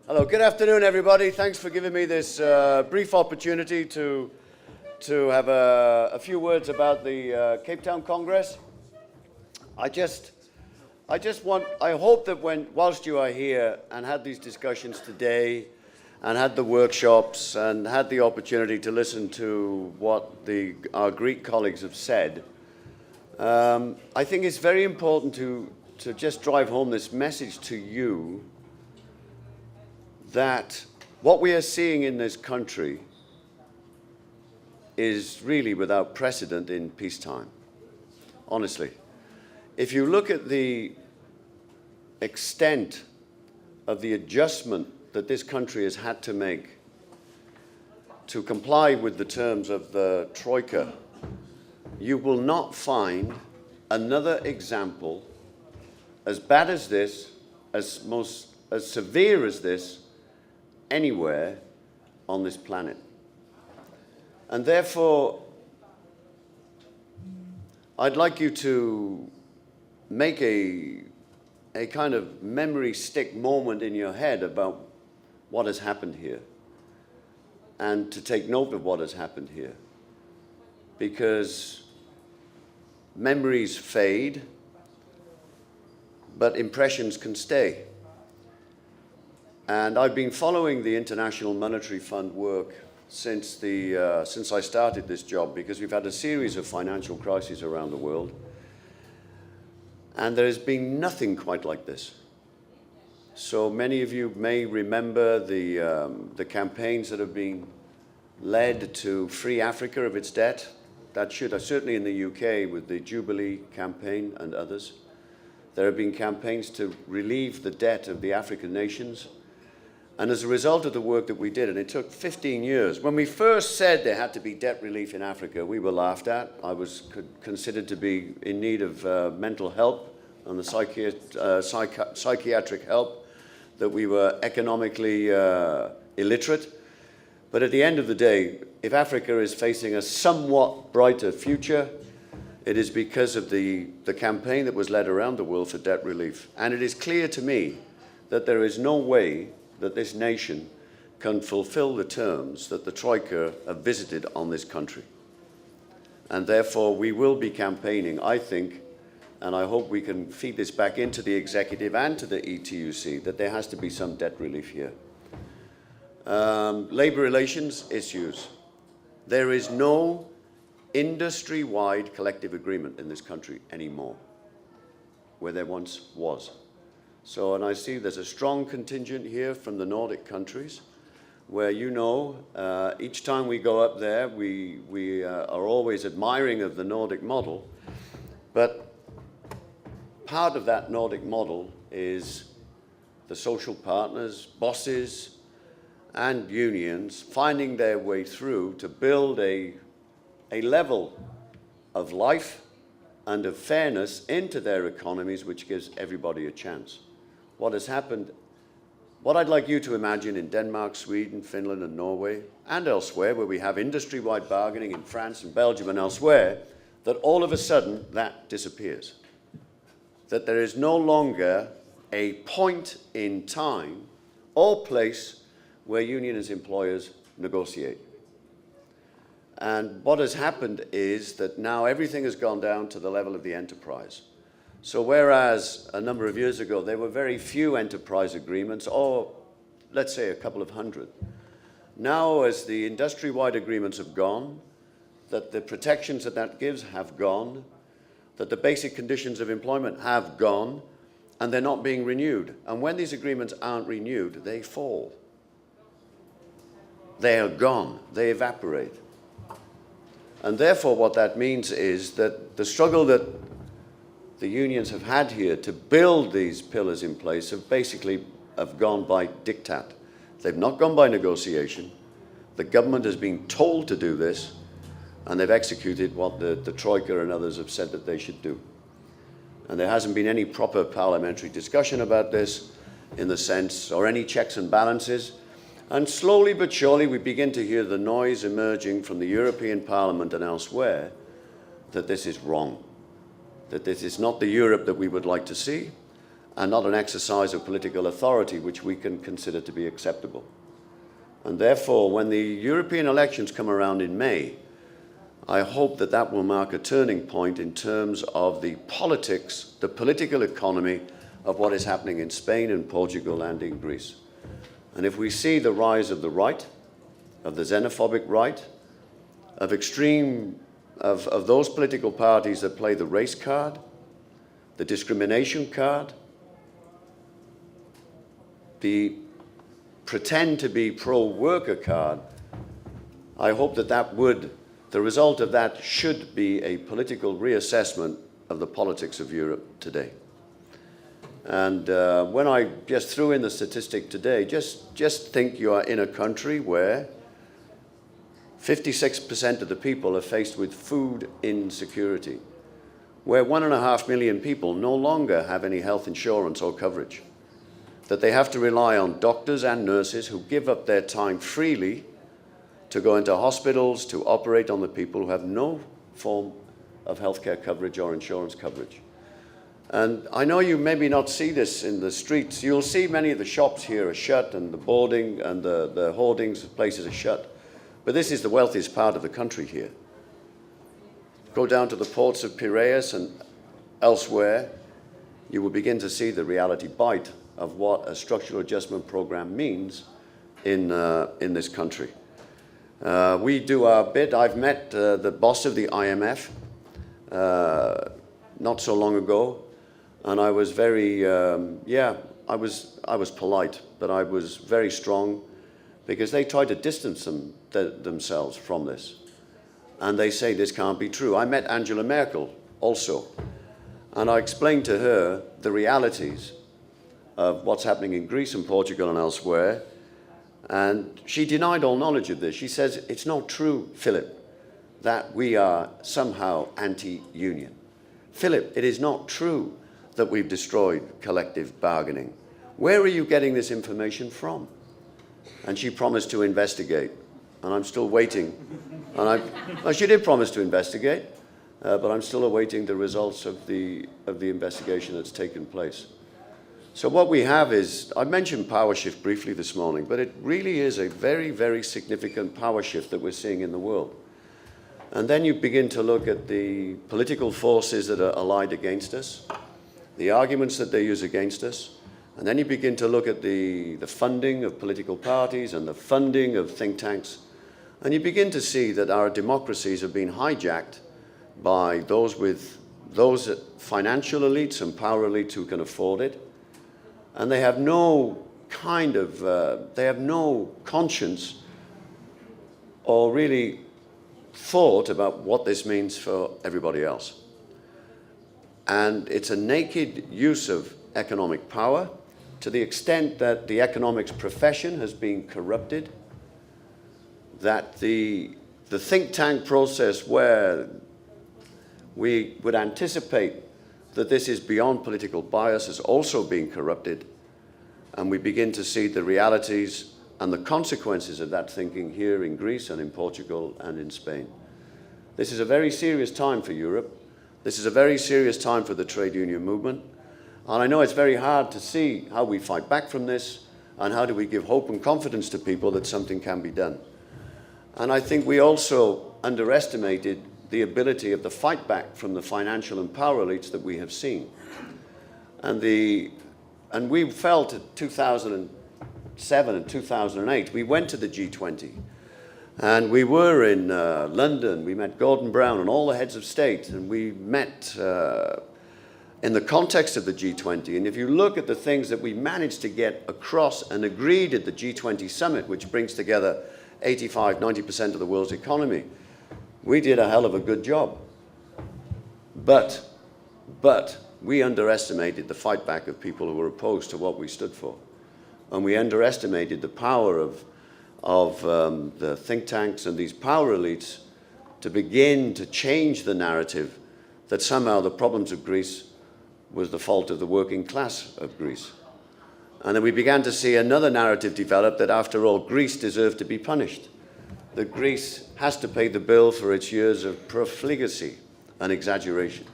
Hello, good afternoon, everybody. Thanks for giving me this brief opportunity to have a few words about the Cape Town Congress. I hope that whilst you are here and had these discussions today and had the workshops and had the opportunity to listen to what our Greek colleagues have said, I think it's very important to just drive home this message to you that what we are seeing in this country is really without precedent in peacetime, honestly. If you look at the extent of the adjustment that this country has had to make to comply with the terms of the Troika, you will not find another example as bad as this, as severe as this, anywhere on this planet. And therefore, I'd like you to make a kind of memory stick moment in your head about what has happened here, and to take note of what has happened here, because memories fade, but impressions can stay. And I've been following the International Monetary Fund work since I started this job, because we've had a series of financial crises around the world, and there has been nothing quite like this. So many of you may remember the campaigns that have been led to free Africa of its debt. That should, certainly in the UK with the Jubilee campaign and others, there have been campaigns to relieve the debt of the African nations. And as a result of the work that we did, and it took 15 years, when we first said there had to be debt relief in Africa, we were laughed at. I was considered to be in need of mental help and the psychiatric help, that we were economically illiterate. But at the end of the day, if Africa is facing a somewhat brighter future, it is because of the campaign that was led around the world for debt relief. And it is clear to me that there is no way that this nation can fulfill the terms that the Troika have visited on this country. And therefore, we will be campaigning, I think, and I hope we can feed this back into the executive and to the ETUC, that there has to be some debt relief here. Labour relations issues. There is no industry-wide collective agreement in this country anymore, where there once was. So, and I see there's a strong contingent here from the Nordic countries, where, you know, each time we go up there, we are always admiring of the Nordic model, but part of that Nordic model is the social partners, bosses, and unions finding their way through to build a level of life and of fairness into their economies which gives everybody a chance. What has happened, what I'd like you to imagine in Denmark, Sweden, Finland, and Norway, and elsewhere, where we have industry-wide bargaining in France and Belgium and elsewhere, that all of a sudden that disappears. That there is no longer a point in time or place where unions and employers negotiate. And what has happened is that now everything has gone down to the level of the enterprise. So whereas a number of years ago there were very few enterprise agreements, or let's say a couple of hundred, now as the industry-wide agreements have gone, that the protections that gives have gone, that the basic conditions of employment have gone, and they're not being renewed. And when these agreements aren't renewed, they fall. They are gone, they evaporate. And therefore what that means is that the struggle that the unions have had here to build these pillars in place have gone by diktat. They've not gone by negotiation. The government has been told to do this, and they've executed what the Troika and others have said that they should do. And there hasn't been any proper parliamentary discussion about this in the sense, or any checks and balances. And slowly but surely we begin to hear the noise emerging from the European Parliament and elsewhere that this is wrong, that this is not the Europe that we would like to see, and not an exercise of political authority which we can consider to be acceptable. And therefore, when the European elections come around in May, I hope that that will mark a turning point in terms of the politics, the political economy of what is happening in Spain and Portugal and in Greece. And if we see the rise of the right, of the xenophobic right, of those political parties that play the race card, the discrimination card, the pretend to be pro-worker card, I hope that the result of that should be a political reassessment of the politics of Europe today. And when I just threw in the statistic today, just think you are in a country where 56% of the people are faced with food insecurity, where 1.5 million people no longer have any health insurance or coverage, that they have to rely on doctors and nurses who give up their time freely to go into hospitals to operate on the people who have no form of healthcare coverage or insurance coverage. And I know you maybe not see this in the streets. You'll see many of the shops here are shut and the boarding and the hoardings of places are shut. But this is the wealthiest part of the country here. Go down to the ports of Piraeus and elsewhere, you will begin to see the reality bite of what a structural adjustment program means in this country. We do our bit. I've met the boss of the IMF not so long ago, and I was very, I was polite, but I was very strong because they tried to distance themselves from this. And they say this can't be true. I met Angela Merkel also, and I explained to her the realities of what's happening in Greece and Portugal and elsewhere, and she denied all knowledge of this. She says, it's not true, Philip, that we are somehow anti-union. Philip, it is not true that we've destroyed collective bargaining. Where are you getting this information from? And she promised to investigate, and I'm still waiting. Well, she did promise to investigate, but I'm still awaiting the results of the investigation that's taken place. So what we have is, I mentioned power shift briefly this morning, but it really is a very, very significant power shift that we're seeing in the world. And then you begin to look at the political forces that are allied against us, the arguments that they use against us, and then you begin to look at the funding of political parties and the funding of think tanks, and you begin to see that our democracies have been hijacked by those financial elites and power elites who can afford it, and they have no conscience or really thought about what this means for everybody else. And it's a naked use of economic power to the extent that the economics profession has been corrupted, that the think tank process where we would anticipate that this is beyond political bias is also being corrupted, and we begin to see the realities and the consequences of that thinking here in Greece and in Portugal and in Spain. This is a very serious time for Europe. This is a very serious time for the trade union movement. And I know it's very hard to see how we fight back from this and how do we give hope and confidence to people that something can be done. And I think we also underestimated the ability of the fight back from the financial and power elites that we have seen. And we felt in 2007 and 2008, we went to the G20. And we were in London. We met Gordon Brown and all the heads of state, and we met in the context of the G20. And if you look at the things that we managed to get across and agreed at the G20 summit, which brings together 85–90% of the world's economy, we did a hell of a good job. But we underestimated the fight back of people who were opposed to what we stood for. And we underestimated the power of the think tanks and these power elites to begin to change the narrative that somehow the problems of Greece was the fault of the working class of Greece. And then we began to see another narrative develop that after all, Greece deserved to be punished, that Greece has to pay the bill for its years of profligacy and exaggeration.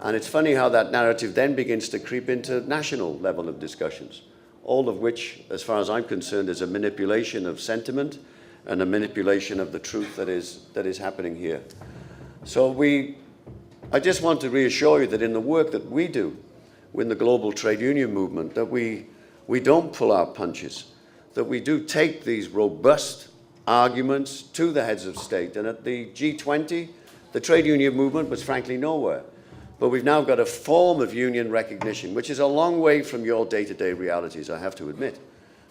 And it's funny how that narrative then begins to creep into national level of discussions, all of which, as far as I'm concerned, is a manipulation of sentiment and a manipulation of the truth that is happening here. So I just want to reassure you that in the work that we do in the global trade union movement, that we don't pull our punches, that we do take these robust arguments to the heads of state. And at the G20, the trade union movement was frankly nowhere. But we've now got a form of union recognition, which is a long way from your day-to-day realities, I have to admit.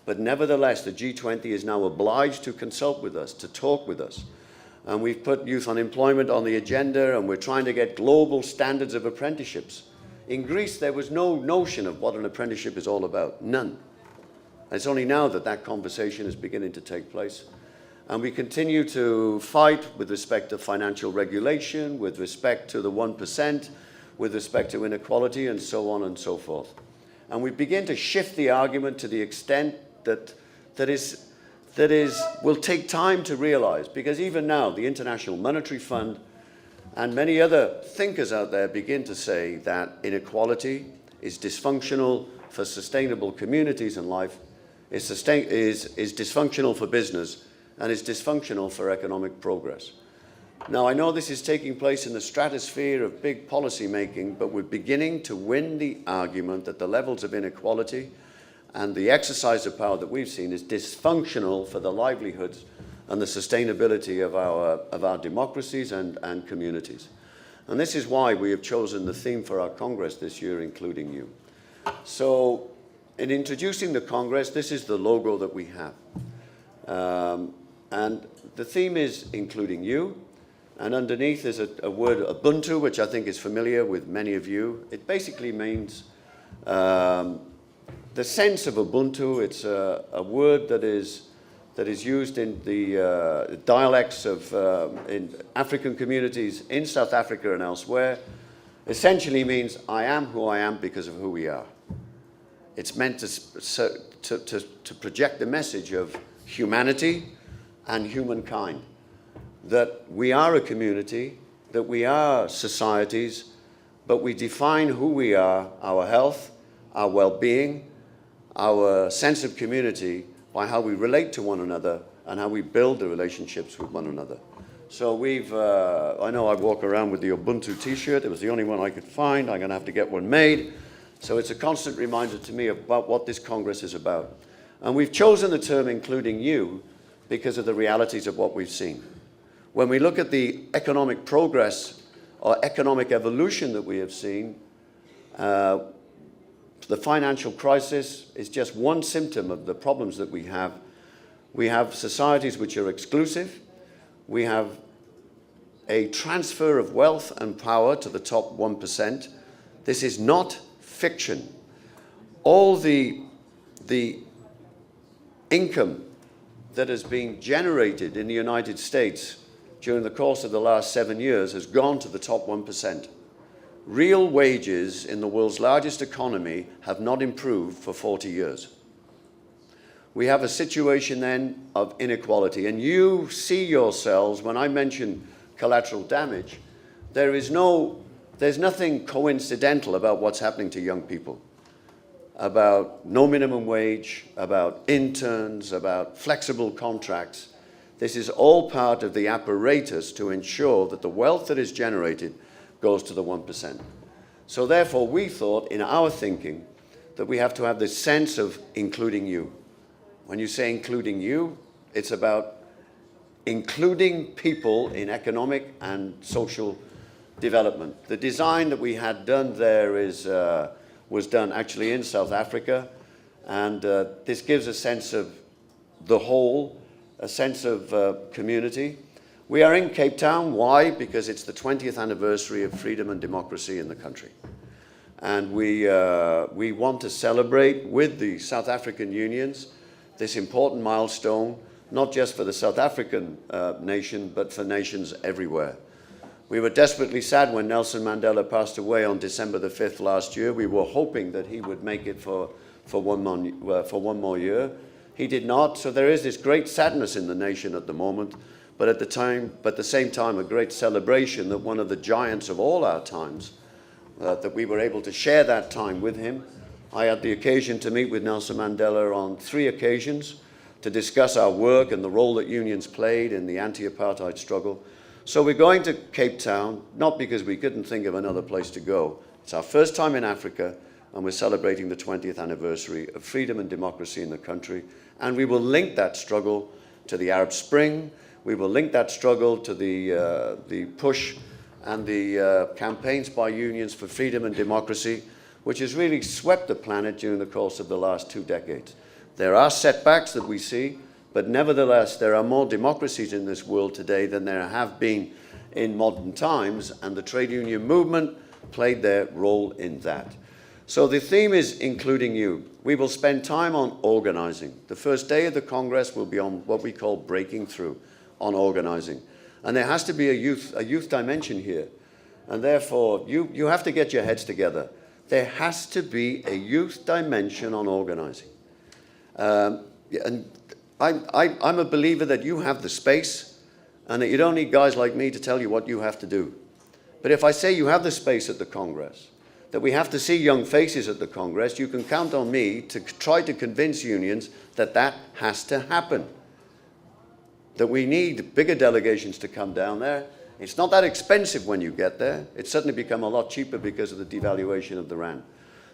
But nevertheless, the G20 is now obliged to consult with us, to talk with us. And we've put youth unemployment on the agenda, and we're trying to get global standards of apprenticeships. In Greece, there was no notion of what an apprenticeship is all about, none. And it's only now that that conversation is beginning to take place. And we continue to fight with respect to financial regulation, with respect to the 1%, with respect to inequality, and so on and so forth. And we begin to shift the argument to the extent that will take time to realize, because even now the International Monetary Fund and many other thinkers out there begin to say that inequality is dysfunctional for sustainable communities and life, is dysfunctional for business, and is dysfunctional for economic progress. Now, I know this is taking place in the stratosphere of big policy making, but we're beginning to win the argument that the levels of inequality and the exercise of power that we've seen is dysfunctional for the livelihoods and the sustainability of our democracies and communities. And this is why we have chosen the theme for our Congress this year, including you. So, in introducing the Congress, this is the logo that we have. And the theme is including you. And underneath is a word, Ubuntu, which I think is familiar with many of you. It basically means the sense of Ubuntu. It's a word that is used in the dialects of in African communities in South Africa and elsewhere. Essentially means I am who I am because of who we are. It's meant to project the message of humanity and humankind. That we are a community, that we are societies, but we define who we are, our health, our well-being, our sense of community by how we relate to one another and how we build the relationships with one another. So I know I walk around with the Ubuntu t-shirt. It was the only one I could find. I'm going to have to get one made. So it's a constant reminder to me about what this Congress is about. And we've chosen the term including you because of the realities of what we've seen. When we look at the economic progress or economic evolution that we have seen, the financial crisis is just one symptom of the problems that we have. We have societies which are exclusive. We have a transfer of wealth and power to the top 1%. This is not fiction. All the income that has been generated in the United States during the course of the last 7 years has gone to the top 1%. Real wages in the world's largest economy have not improved for 40 years. We have a situation then of inequality, and you see yourselves, when I mention collateral damage, there's nothing coincidental about what's happening to young people, about no minimum wage, about interns, about flexible contracts. This is all part of the apparatus to ensure that the wealth that is generated goes to the 1%. So therefore, we thought in our thinking that we have to have this sense of including you. When you say including you, it's about including people in economic and social development. The design that we had done there was done actually in South Africa, and this gives a sense of the whole, a sense of community. We are in Cape Town. Why? Because it's the 20th anniversary of freedom and democracy in the country. And we want to celebrate with the South African unions this important milestone, not just for the South African nation, but for nations everywhere. We were desperately sad when Nelson Mandela passed away on December the 5th last year. We were hoping that he would make it for one more year. He did not, so there is this great sadness in the nation at the moment, but at the same time, a great celebration that one of the giants of all our times that we were able to share that time with him. I had the occasion to meet with Nelson Mandela on 3 occasions to discuss our work and the role that unions played in the anti-apartheid struggle. So we're going to Cape Town, not because we couldn't think of another place to go. It's our first time in Africa, and we're celebrating the 20th anniversary of freedom and democracy in the country. And we will link that struggle to the Arab Spring. We will link that struggle to the push and the campaigns by unions for freedom and democracy, which has really swept the planet during the course of the last 2 decades. There are setbacks that we see, but nevertheless, there are more democracies in this world today than there have been in modern times, and the trade union movement played their role in that. So the theme is including you. We will spend time on organizing. The first day of the Congress will be on what we call breaking through, on organizing. And there has to be a youth dimension here. And therefore, you have to get your heads together. There has to be a youth dimension on organizing. And I'm a believer that you have the space and that you don't need guys like me to tell you what you have to do. But if I say you have the space at the Congress, that we have to see young faces at the Congress, you can count on me to try to convince unions that that has to happen. That we need bigger delegations to come down there. It's not that expensive when you get there. It's suddenly become a lot cheaper because of the devaluation of the rand.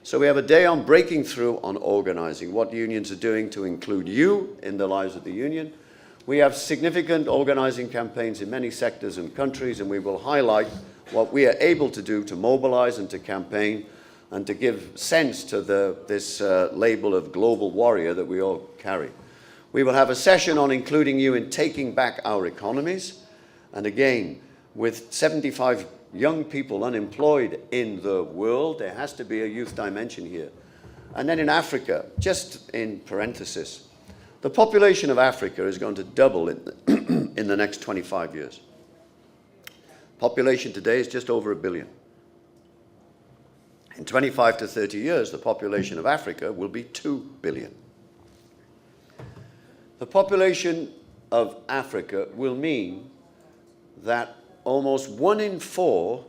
So we have a day on breaking through on organizing, what unions are doing to include you in the lives of the union. We have significant organizing campaigns in many sectors and countries, and we will highlight what we are able to do to mobilize and to campaign and to give sense to this label of global warrior that we all carry. We will have a session on including you in taking back our economies. And again, with 75 young people unemployed in the world, there has to be a youth dimension here. And then in Africa, just in parenthesis, the population of Africa is going to double in the next 25 years. Population today is just over 1 billion. In 25 to 30 years, the population of Africa will be 2 billion. The population of Africa will mean that almost 1 in 4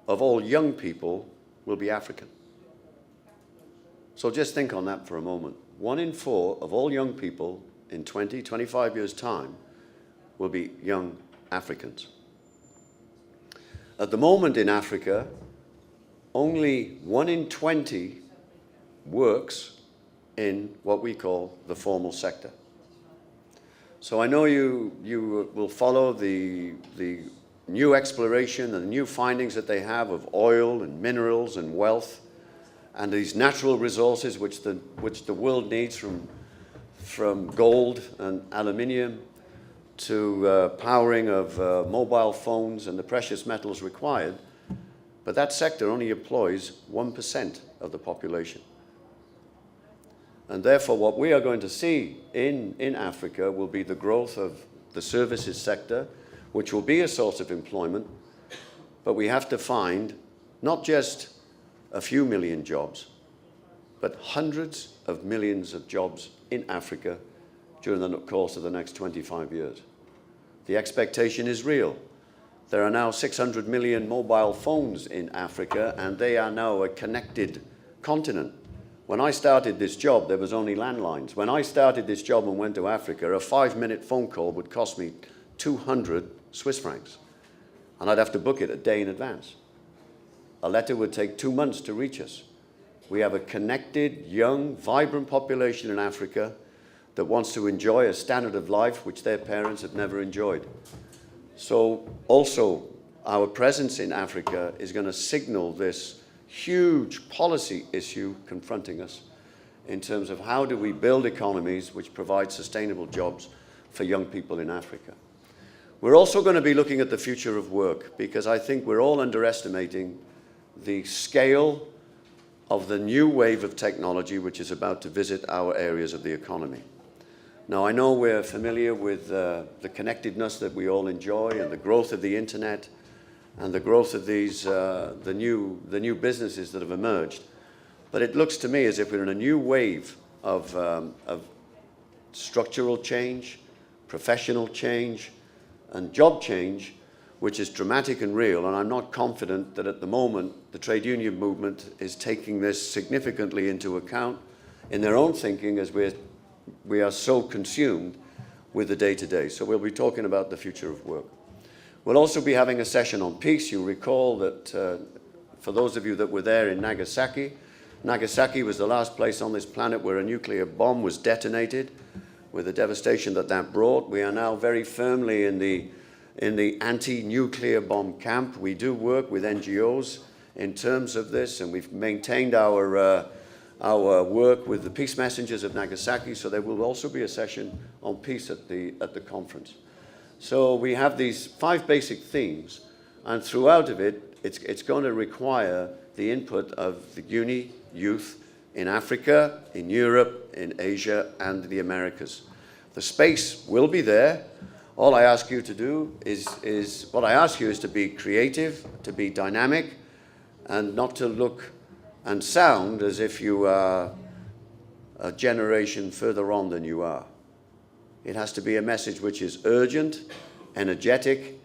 of all young people will be African. So just think on that for a moment. 1 in 4 of all young people in 20, 25 years' time will be young Africans. At the moment in Africa, only 1 in 20 works in what we call the formal sector. So I know you will follow the new exploration and the new findings that they have of oil and minerals and wealth and these natural resources which the world needs, from gold and aluminium to powering of mobile phones and the precious metals required. But that sector only employs 1% of the population. And therefore, what we are going to see in Africa will be the growth of the services sector, which will be a source of employment. But we have to find not just a few million jobs, but hundreds of millions of jobs in Africa during the course of the next 25 years. The expectation is real. There are now 600 million mobile phones in Africa, and they are now a connected continent. When I started this job, there was only landlines. When I started this job and went to Africa, a 5-minute phone call would cost me 200 Swiss francs. And I'd have to book it a day in advance. A letter would take 2 months to reach us. We have a connected, young, vibrant population in Africa that wants to enjoy a standard of life which their parents have never enjoyed. So also, our presence in Africa is going to signal this huge policy issue confronting us in terms of how do we build economies which provide sustainable jobs for young people in Africa. We're also going to be looking at the future of work, because I think we're all underestimating the scale of the new wave of technology which is about to visit our areas of the economy. Now, I know we're familiar with the connectedness that we all enjoy and the growth of the internet and the growth of these, the new businesses that have emerged. But it looks to me as if we're in a new wave of structural change, professional change, and job change, which is dramatic and real, and I'm not confident that at the moment the trade union movement is taking this significantly into account in their own thinking, as we are so consumed with the day-to-day. So we'll be talking about the future of work. We'll also be having a session on peace. You'll recall that for those of you that were there in Nagasaki, Nagasaki was the last place on this planet where a nuclear bomb was detonated, with the devastation that that brought. We are now very firmly in the anti-nuclear bomb camp. We do work with NGOs in terms of this, and we've maintained our work with the peace messengers of Nagasaki, so there will also be a session on peace at the conference. So we have these 5 basic themes, and throughout of it, it's going to require the input of the uni youth in Africa, in Europe, in Asia, and the Americas. The space will be there. All I ask you to do is to be creative, to be dynamic, and not to look and sound as if you are a generation further on than you are. It has to be a message which is urgent, energetic,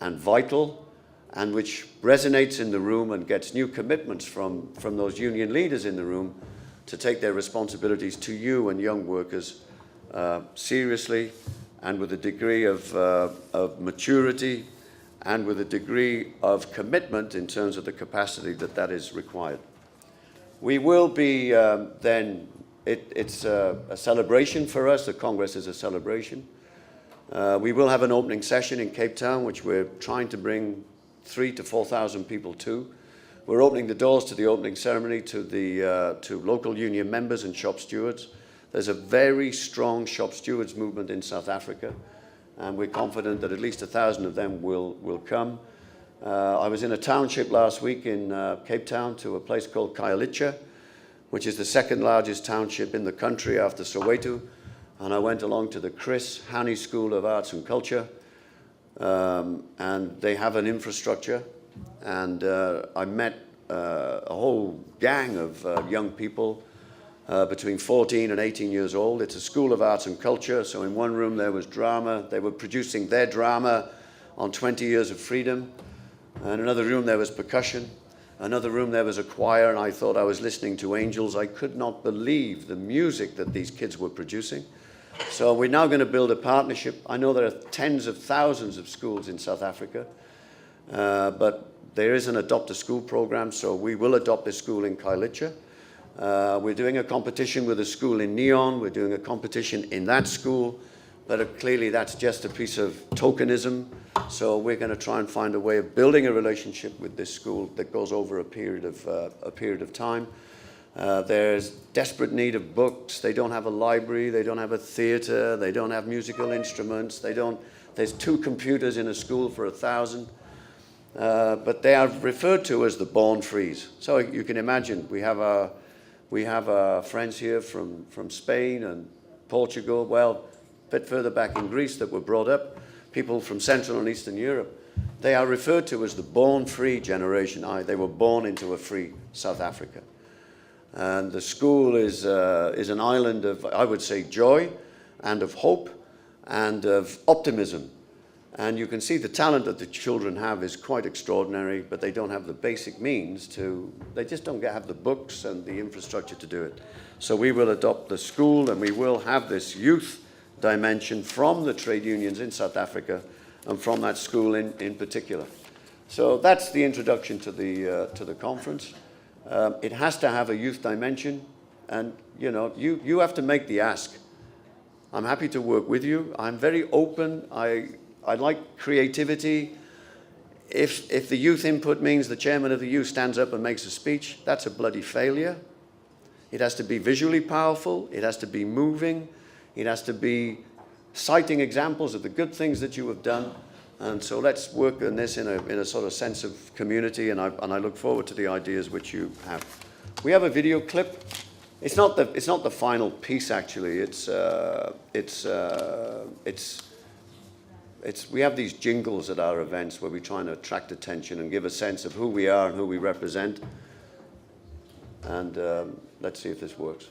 and vital, and which resonates in the room and gets new commitments from those union leaders in the room to take their responsibilities to you and young workers seriously, and with a degree of maturity, and with a degree of commitment in terms of the capacity that is required. We will be it's a celebration for us. The Congress is a celebration. We will have an opening session in Cape Town, which we're trying to bring 3,000 to 4,000 people to. We're opening the doors to the opening ceremony to local union members and shop stewards. There's a very strong shop stewards movement in South Africa, and we're confident that at least 1,000 of them will come. I was in a township last week in Cape Town to a place called Khayelitsha, which is the 2nd largest township in the country after Soweto, and I went along to the Chris Hani School of Arts and Culture, and they have an infrastructure, and I met a whole gang of young people between 14 and 18 years old. It's a school of arts and culture, so in one room there was drama. They were producing their drama on 20 years of freedom. In another room there was percussion. Another room there was a choir, and I thought I was listening to angels. I could not believe the music that these kids were producing. So we're now going to build a partnership. I know there are tens of thousands of schools in South Africa, but there is an Adopt a School program, so we will adopt this school in Khayelitsha. We're doing a competition with a school in Neon. We're doing a competition in that school, but clearly that's just a piece of tokenism. So we're going to try and find a way of building a relationship with this school that goes over a period of time. There's desperate need of books. They don't have a library. They don't have a theater. They don't have musical instruments. There's 2 computers in a school for 1,000. But they are referred to as the born frees. So you can imagine we have our friends here from Spain and Portugal, well, a bit further back in Greece, that were brought up, people from Central and Eastern Europe. They are referred to as the born free generation. They were born into a free South Africa. And the school is an island of, I would say, joy and of hope and of optimism. And you can see the talent that the children have is quite extraordinary, but they don't have the basic means they just don't have the books and the infrastructure to do it. So we will adopt the school, and we will have this youth dimension from the trade unions in South Africa and from that school in particular. So that's the introduction to the conference. It has to have a youth dimension, and you have to make the ask. I'm happy to work with you. I'm very open. I like creativity. If the youth input means the chairman of the youth stands up and makes a speech, that's a bloody failure. It has to be visually powerful. It has to be moving. It has to be citing examples of the good things that you have done. And so let's work on this in a sort of sense of community, and I look forward to the ideas which you have. We have a video clip. It's not the final piece, actually. We have these jingles at our events where we try and attract attention and give a sense of who we are and who we represent. And let's see if this works.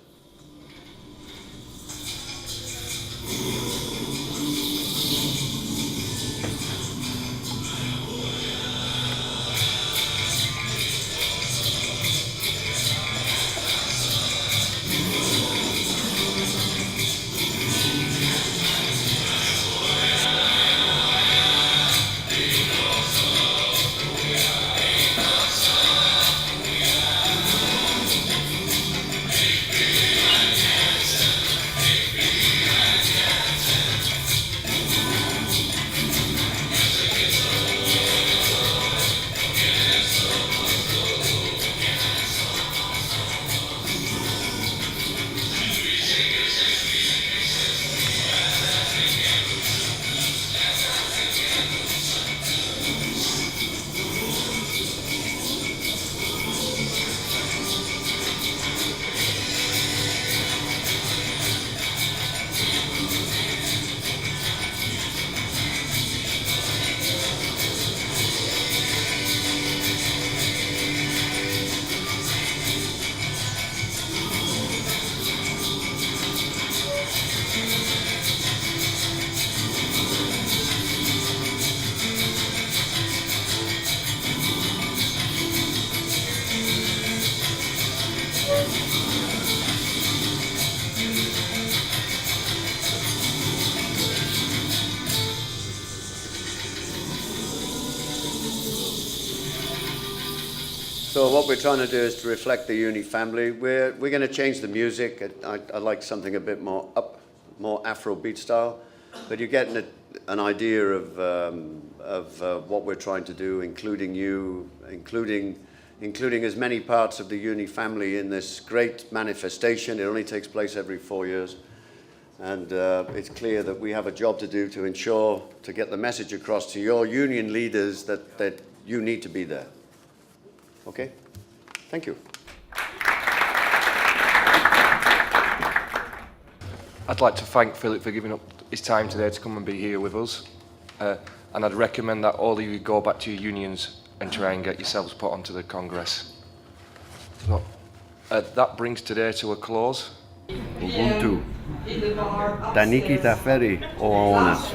So what we're trying to do is to reflect the uni family. We're going to change the music. I like something a bit more more Afrobeat style, but you're getting an idea of what we're trying to do, including you, including as many parts of the uni family in this great manifestation. It only takes place every 4 years. And it's clear that we have a job to do to ensure, to get the message across to your union leaders that you need to be there. Okay? Thank you. I'd like to thank Philip for giving up his time today to come and be here with us. And I'd recommend that all of you go back to your unions and try and get yourselves put onto the Congress. So, that brings today to a close. Ubuntu. Taniki Taferi o Aonas.